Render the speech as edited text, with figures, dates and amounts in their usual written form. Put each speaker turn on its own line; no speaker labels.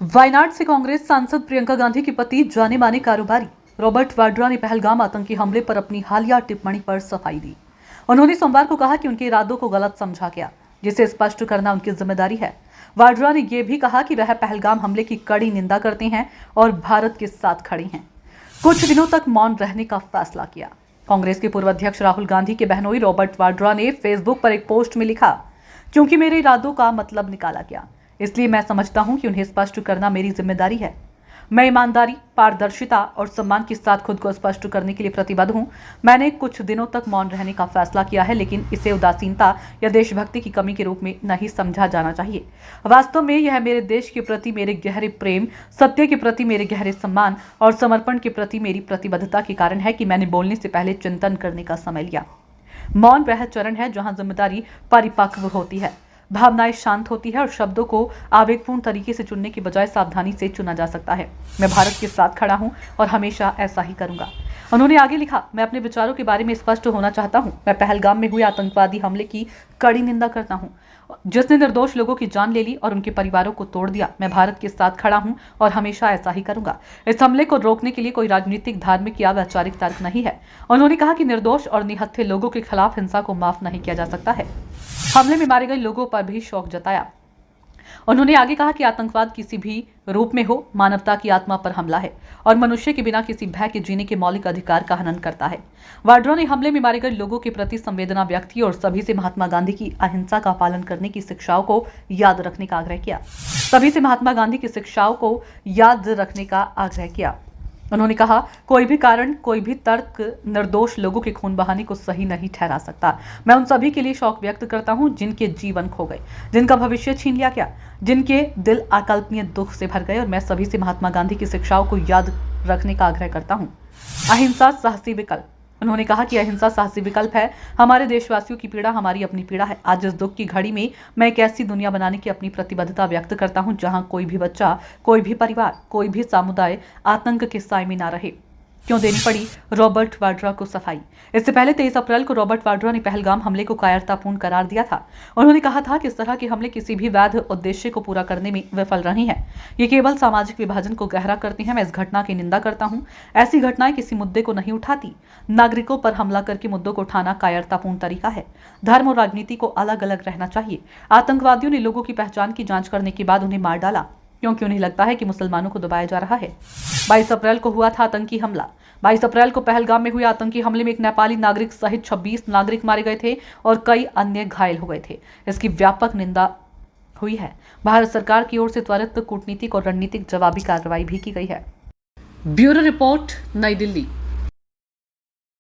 वायनाड से कांग्रेस सांसद प्रियंका गांधी की पति जाने माने कारोबारी रॉबर्ट वाड्रा ने पहलगाम आतंकी हमले पर अपनी हालिया टिप्पणी पर सफाई दी। उन्होंने सोमवार को कहा कि उनके इरादों को गलत समझा गया, जिसे स्पष्ट करना उनकी जिम्मेदारी है। वाड्रा ने यह भी कहा कि वह पहलगाम हमले की कड़ी निंदा करते हैं और भारत के साथ खड़े हैं। कुछ दिनों तक मौन रहने का फैसला किया। कांग्रेस के पूर्व अध्यक्ष राहुल गांधी के बहनोई रॉबर्ट वाड्रा ने फेसबुक पर एक पोस्ट में लिखा, क्योंकि मेरे इरादों का मतलब निकाला गया, इसलिए मैं समझता हूं कि उन्हें स्पष्ट करना मेरी जिम्मेदारी है। मैं ईमानदारी, पारदर्शिता और सम्मान के साथ खुद को स्पष्ट करने के लिए प्रतिबद्ध हूं। मैंने कुछ दिनों तक मौन रहने का फैसला किया है, लेकिन इसे उदासीनता या देशभक्ति की कमी के रूप में नहीं समझा जाना चाहिए। वास्तव में यह मेरे देश के प्रति मेरे गहरे प्रेम, सत्य के प्रति मेरे गहरे सम्मान और समर्पण के प्रति मेरी प्रतिबद्धता के कारण है कि मैंने बोलने से पहले चिंतन करने का समय लिया। मौन वह चरण है जहां जिम्मेदारी परिपक्व होती है, भावनाएं शांत होती है और शब्दों को आवेगपूर्ण तरीके से चुनने की बजाय सावधानी से चुना जा सकता है। मैं भारत के साथ खड़ा हूं और हमेशा ऐसा ही करूंगा। उन्होंने आगे लिखा, मैं अपने विचारों के बारे में स्पष्ट होना चाहता हूं। मैं पहलगाम में हुए आतंकवादी हमले की कड़ी निंदा करता हूं, जिसने निर्दोष लोगों की जान ले ली और उनके परिवारों को तोड़ दिया। मैं भारत के साथ खड़ा हूं और हमेशा ऐसा ही करूंगा। इस हमले को रोकने के लिए कोई राजनीतिक, धार्मिक या वैचारिक तर्क नहीं है। उन्होंने कहा कि निर्दोष और निहत्थे लोगों के खिलाफ हिंसा को माफ नहीं किया जा सकता है। हमले में मारे गए लोगों पर भी शोक जताया। उन्होंने आगे कहा कि आतंकवाद किसी भी रूप में हो, मानवता की आत्मा पर हमला है और मनुष्य के बिना किसी भय के जीने के मौलिक अधिकार का हनन करता है। वाड्रा ने हमले में मारे गए लोगों के प्रति संवेदना व्यक्त की और सभी से महात्मा गांधी की अहिंसा का पालन करने की शिक्षाओं को याद रखने का आग्रह किया। सभी से महात्मा गांधी की शिक्षाओं को याद रखने का आग्रह किया। उन्होंने कहा, कोई भी कारण, कोई भी तर्क निर्दोष लोगों के खून बहाने को सही नहीं ठहरा सकता। मैं उन सभी के लिए शोक व्यक्त करता हूं जिनके जीवन खो गए, जिनका भविष्य छीन लिया गया, जिनके दिल अकल्पनीय दुख से भर गए और मैं सभी से महात्मा गांधी की शिक्षाओं को याद रखने का आग्रह करता हूं। अहिंसा साहसी विकल्प। उन्होंने कहा कि अहिंसा साहसी विकल्प है। हमारे देशवासियों की पीड़ा हमारी अपनी पीड़ा है। आज इस दुख की घड़ी में मैं एक ऐसी दुनिया बनाने की अपनी प्रतिबद्धता व्यक्त करता हूं जहां कोई भी बच्चा, कोई भी परिवार, कोई भी समुदाय आतंक के साए में ना रहे। क्यों देनी पड़ी रॉबर्ट वाड्रा को सफाई? इससे पहले 23 अप्रैल को रॉबर्ट वाड्रा ने पहलगाम हमले को कायरतापूर्ण करार दिया था। उन्होंने कहा था कि इस तरह के हमले किसी भी वैध उद्देश्य को पूरा करने में विफल रहे हैं। ये केवल सामाजिक विभाजन को गहरा करते हैं। मैं इस घटना की निंदा करता हूं। ऐसी घटनाएं किसी मुद्दे को नहीं उठाती। नागरिकों पर हमला करके मुद्दों को उठाना कायरतापूर्ण तरीका है। धर्म और राजनीति को अलग अलग रहना चाहिए। आतंकवादियों ने लोगों की पहचान की जांच करने के बाद उन्हें मार डाला, क्योंकि उन्हें लगता है कि मुसलमानों को दबाया जा रहा है। 22 अप्रैल को हुआ था आतंकी हमला। 22 अप्रैल को पहलगाम में हुए आतंकी हमले में एक नेपाली नागरिक सहित 26 नागरिक मारे गए थे और कई अन्य घायल हो गए थे। इसकी व्यापक निंदा हुई है। भारत सरकार की ओर से त्वरित कूटनीतिक और रणनीतिक जवाबी कार्रवाई भी की गई है। ब्यूरो रिपोर्ट, नई दिल्ली।